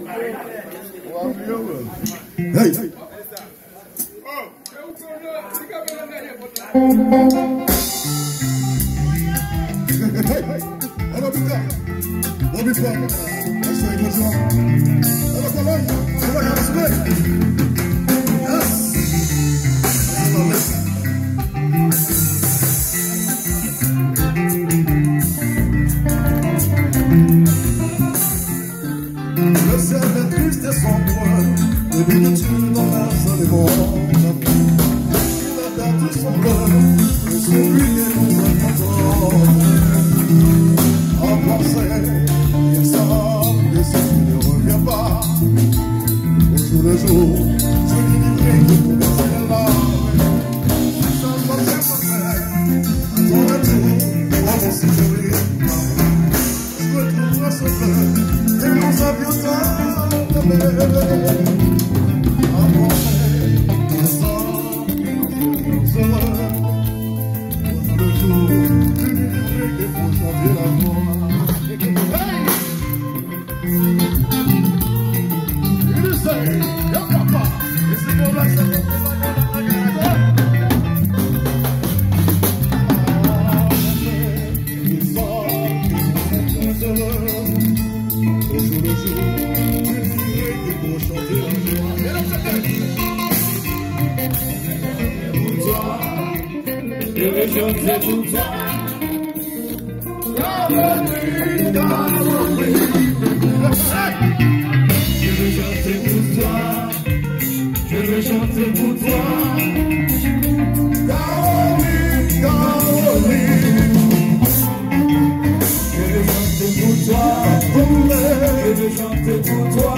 Hey. Le ciel est triste et sombre, depuis que tu n'en as jamais bon. Il a perdu son cœur, et celui est dans un contrôle. En pensée, il savent que si tu ne reviens pas, au jour le jour, je lui livrerai de baisser les larmes. Si ça ne vient pas faire, à ton retour, oh mon chéri, je retrouverai ce fleur. Et nous avions tant de belles amours ensemble, nous heureux. Le jour, tu lui livrais des pour chanter la joie. Il sait, y'a papa, et c'est pour la chanson pour la nous sommes heureux. Au jour le jour, tu livrais des pour chanter la joie. Et là, pour toi, je vais chanter pour toi. Je vais chanter pour toi. Je vais chanter pour toi. Caroline, Caroline. Je vais chanter pour toi. Je vais chanter pour toi.